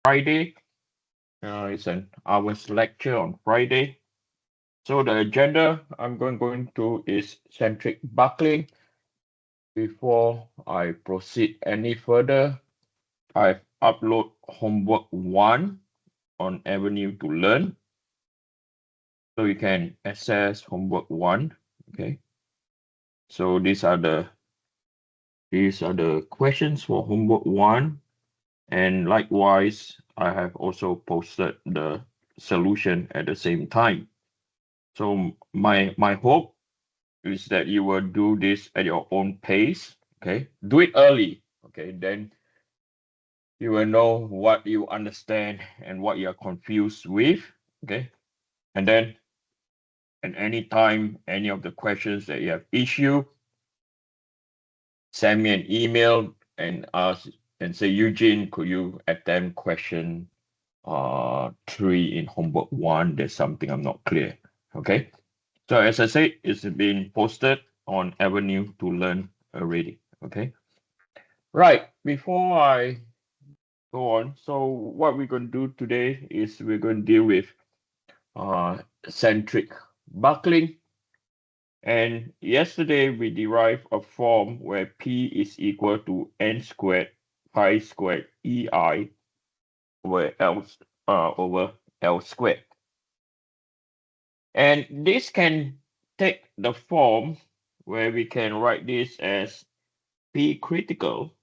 Friday. It's an hour's lecture on Friday. So the agenda I'm going to is centric buckling. Before I proceed any further, I've upload homework 1 on Avenue to Learn. So you can access homework 1. Okay. So these are the questions for homework 1. And likewise, I have also posted the solution at the same time. So my hope is that you will do this at your own pace. Okay, do it early. Okay, then you will know what you understand and what you are confused with. Okay, and then at any time, any of the questions that you have issue, send me an email and ask and say, Eugene, could you attempt question 3 in homework 1? There's something I'm not clear. Okay. So as I said, it's been posted on Avenue to Learn already. Okay. Right. Before I go on, so what we're going to do today is we're going to deal with centric buckling. And yesterday we derived a form where P is equal to n squared pi squared EI over L squared. And this can take the form where we can write this as P critical,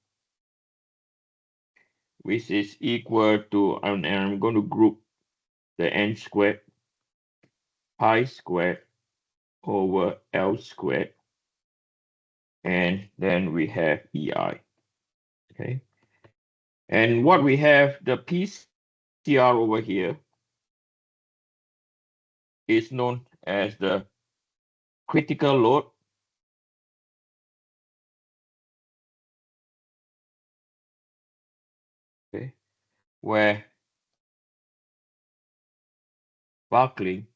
which is equal to, and I'm going to group the n squared pi squared over L squared, and then we have EI. Okay. And what we have, the PCR over here is known as the critical load. Okay, where buckling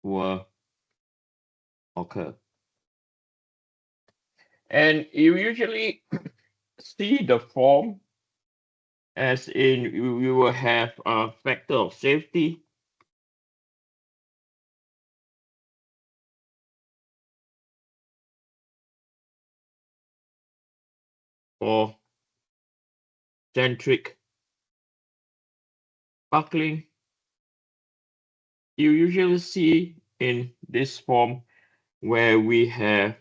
will occur. And you usually see the form as in you will have a factor of safety or centric buckling. You usually see in this form where we have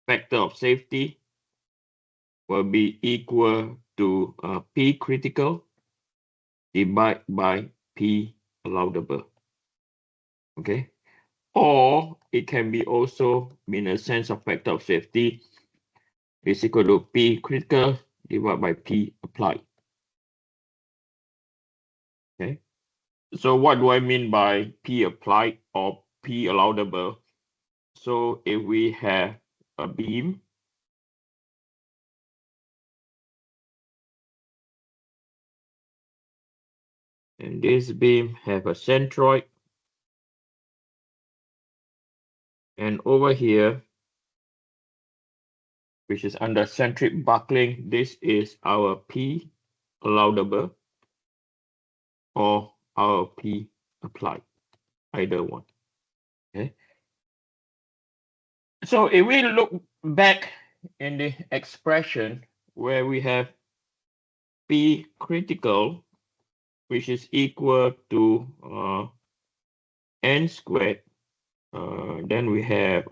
factor of safety will be equal to P critical divided by P allowable. Okay, or it can be also in a sense of factor of safety is equal to P critical divided by P applied. Okay, so what do I mean by P applied or P allowable? So if we have a beam, and this beam have a centroid, and over here, which is under centric buckling, this is our P allowable or our P applied, either one. Okay. So if we look back in the expression where we have P critical, which is equal to n squared, then we have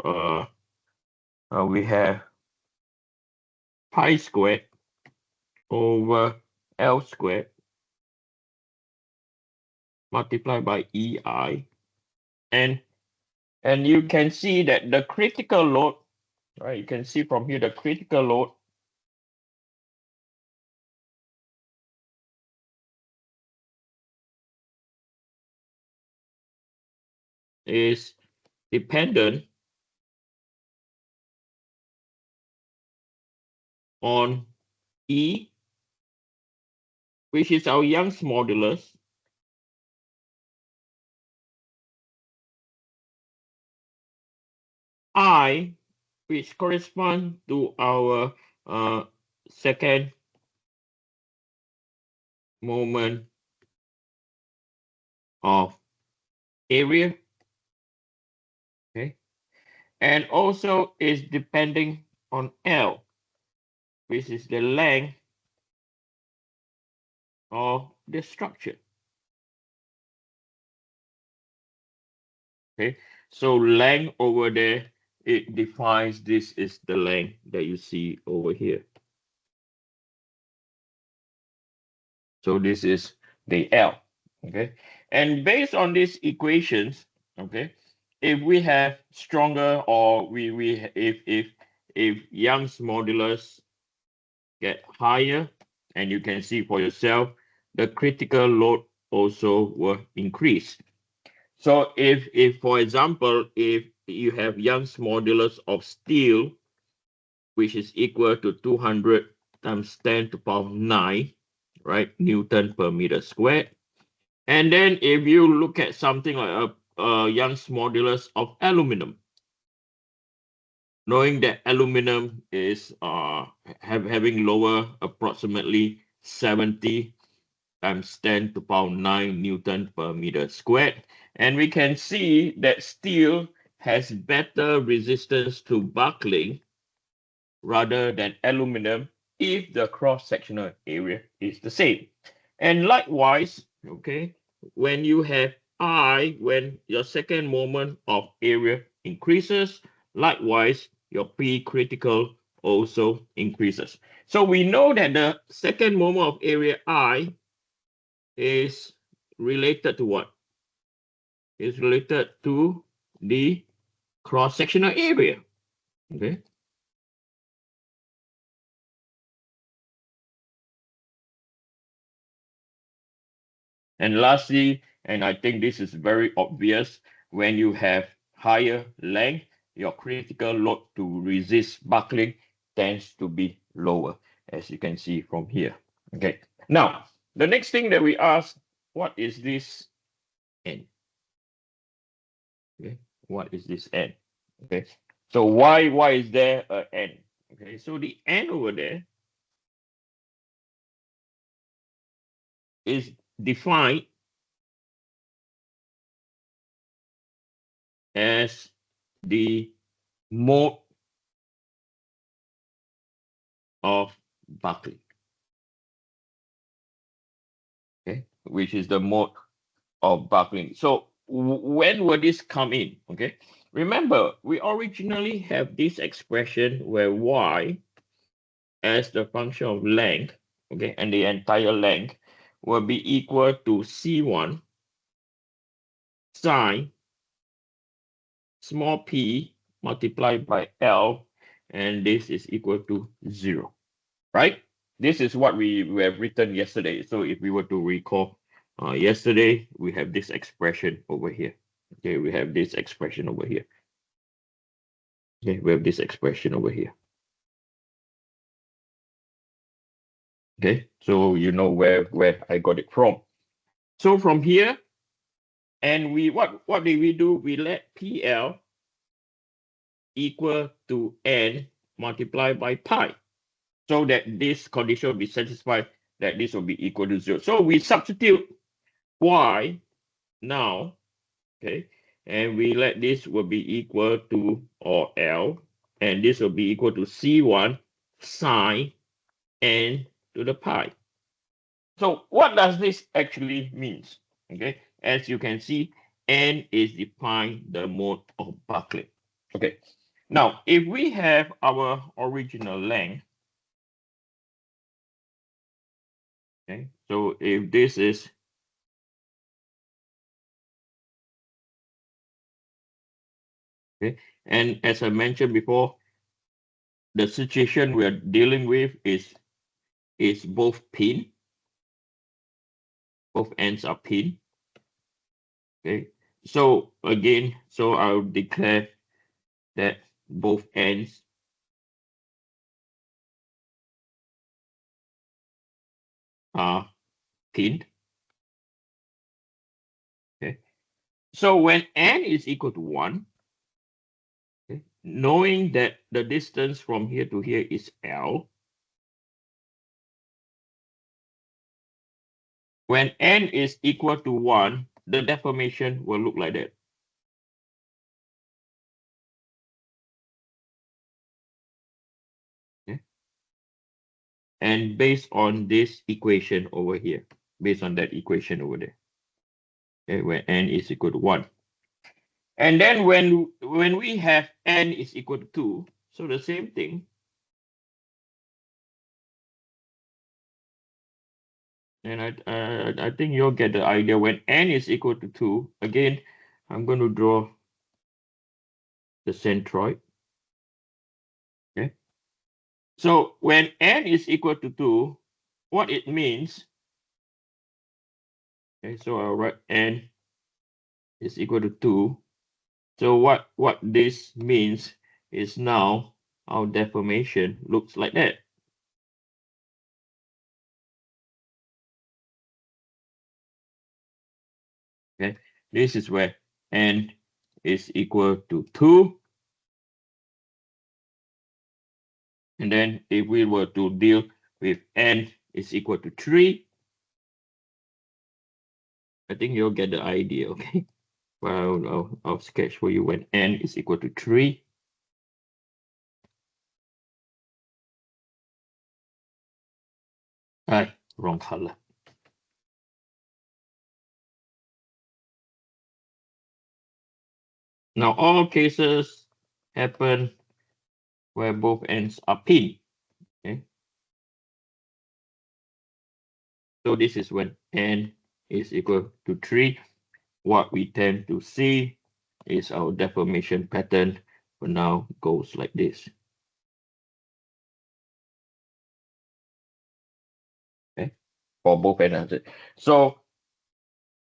pi squared over L squared multiplied by EI, and you can see that the critical load, right? You can see from here the critical load is dependent on E, which is our Young's modulus, I, which corresponds to our second moment of area, okay, and also is depending on L, which is the length of the structure. Okay, so length over there, it defines this is the length that you see over here. So this is the L, okay? And based on these equations, okay, if we have stronger or if Young's modulus get higher, and you can see for yourself, the critical load also will increase. So if for example, if you have Young's modulus of steel, which is equal to 200 times 10 to the power 9, right, Newton per meter squared. And then if you look at something like a Young's modulus of aluminum, knowing that aluminum is having lower approximately 70 times 10 to the power 9 Newton per meter squared. And we can see that steel has better resistance to buckling rather than aluminum if the cross-sectional area is the same. And likewise, okay, when you have I, when your second moment of area increases, likewise, your P critical also increases. So we know that the second moment of area I is related to what? Is related to the cross-sectional area, okay? And lastly, and I think this is very obvious, when you have higher length, your critical load to resist buckling tends to be lower, as you can see from here. Okay. Now, the next thing that we ask, what is this N? Okay. What is this N? Okay. So why is there a N? Okay. So the N over there is defined as the mode of buckling, okay, which is the mode of buckling. So when will this come in? Okay, remember we originally have this expression where y as the function of length, okay, and the entire length will be equal to C1 sine small p multiplied by L, and this is equal to 0, right? This is what we have written yesterday. So if we were to recall, yesterday we have this expression over here. Okay, we have this expression over here. Okay, we have this expression over here. Okay, so you know where I got it from. So from here, and we what did we do? We let PL equal to N multiplied by pi, so that this condition will be satisfied, that this will be equal to 0. So we substitute Y now, okay, and we let this will be equal to, or L, and this will be equal to C1 sine N to the pi. So what does this actually means? Okay, as you can see, N is defined the mode of buckling. Okay, now if we have our original length, okay, so if this is okay, and as I mentioned before, the situation we are dealing with is both pin, both ends are pin. Okay, so again, so I'll declare that both ends are pinned. Okay, so when n is equal to 1, okay, knowing that the distance from here to here is L, when n is equal to 1, the deformation will look like that. Okay. And based on this equation over here, based on that equation over there, okay, where n is equal to 1. And then when we have n is equal to 2, so the same thing. And I think you'll get the idea. When n is equal to 2, again, I'm going to draw the centroid. Okay. So when n is equal to 2, what it means, okay, so I'll write n is equal to 2. So what this means is now our deformation looks like that. Okay, this is where n is equal to 2. And then if we were to deal with n is equal to 3, I think you'll get the idea, okay? Well, I'll sketch for you when n is equal to 3. Wrong color. Now, all cases happen where both ends are pinned. Okay? So this is when n is equal to 3. What we tend to see is our deformation pattern for now goes like this. Okay, for both ends. So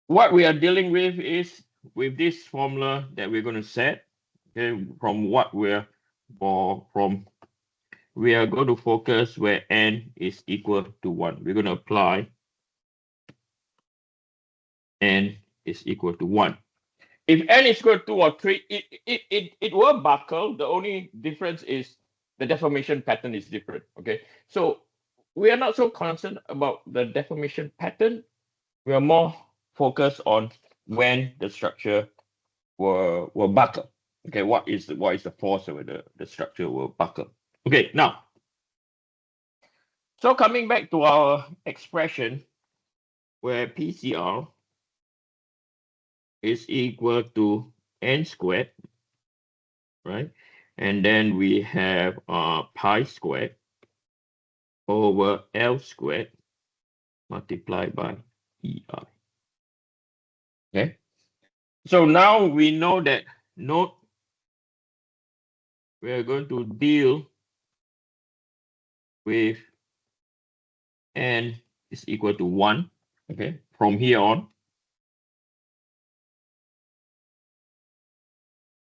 what we are dealing with is with this formula that we're going to set. Okay, from what we are going to focus where n is equal to 1. We're going to apply n is equal to 1. If n is equal to 2 or 3, it will buckle. The only difference is the deformation pattern is different. Okay, so we are not so concerned about the deformation pattern. We are more focused on when the structure will buckle. Okay, what is the force of the structure will buckle? Okay, now, so coming back to our expression where PCR is equal to n squared, right? And then we have pi squared over L squared multiplied by EI. Okay. So now we know that note we are going to deal with n is equal to 1. Okay. From here on.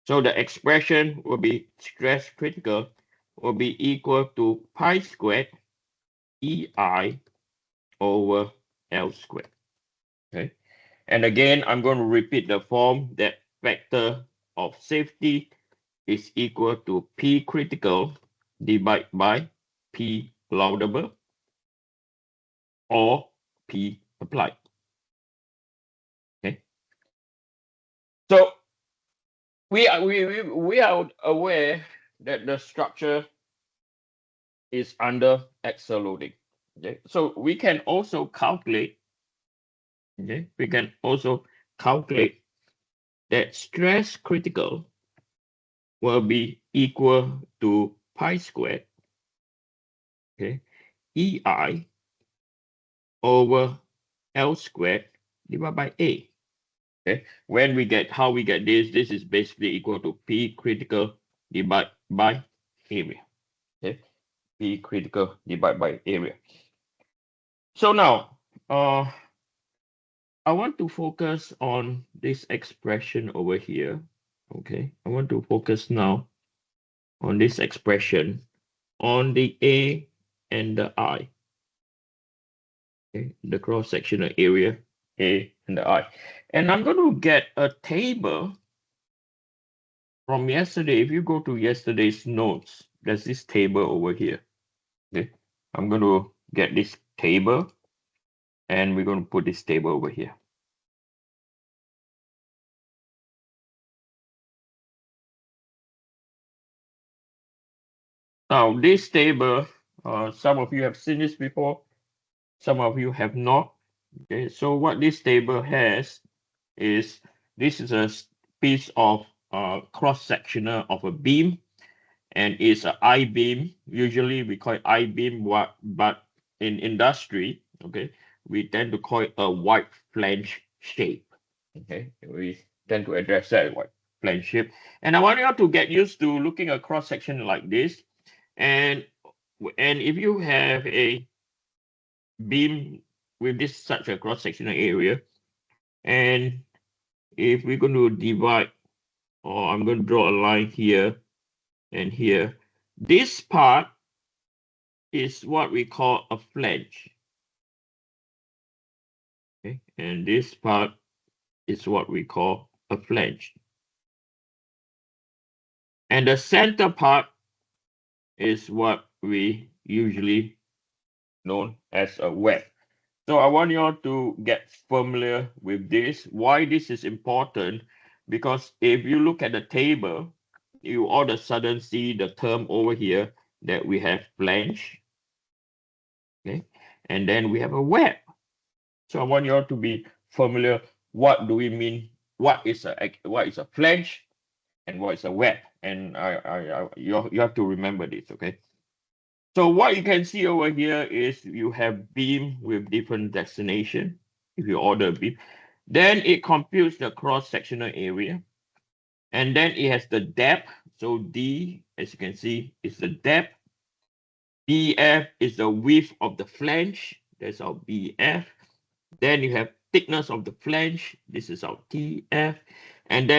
So the expression will be stress critical will be equal to pi squared EI over L squared. Okay. And again, I'm going to repeat the form that factor of safety is equal to P critical divided by P laudable or P applied. Okay. So we are aware that the structure is under axial loading. Okay. So we can also calculate. Okay. We can also calculate that stress critical will be equal to pi squared, okay, EI over L squared divided by A. Okay, when we get how we get this is basically equal to P critical divided by area. Okay, P critical divided by area. So now, I want to focus on this expression over here. Okay, I want to focus now on this expression on the A and the I. Okay, the cross-sectional area A and the I. And I'm going to get a table from yesterday. If you go to yesterday's notes, there's this table over here. Okay, I'm going to get this table And we're going to put this table over here. Now, this table, some of you have seen this before, some of you have not. Okay, so what this table has is, this is a piece of cross-sectional of a beam, and it's an I-beam. Usually we call it I-beam, but in industry, okay, we tend to call it a wide flange shape. Okay, we tend to address that wide flange shape. And I want you all to get used to looking at cross section like this. And if you have a beam with this such a cross sectional area, and if we're going to divide, or I'm going to draw a line here and here, this part is what we call a flange. Okay, and this part is what we call a flange. And the center part is what we usually known as a web. So I want you all to get familiar with this. Why this is important? Because if you look at the table, you all of a sudden see the term over here that we have flange. Okay, and then we have a web. So I want you all to be familiar. What do we mean? What is a flange and what is a web? And you have to remember this. Okay. So what you can see over here is you have beam with different destination. If you order a beam, then it computes the cross-sectional area, and then it has the depth. So D, as you can see, is the depth. BF is the width of the flange. That's our BF. Then you have thickness of the flange. This is our TF, and then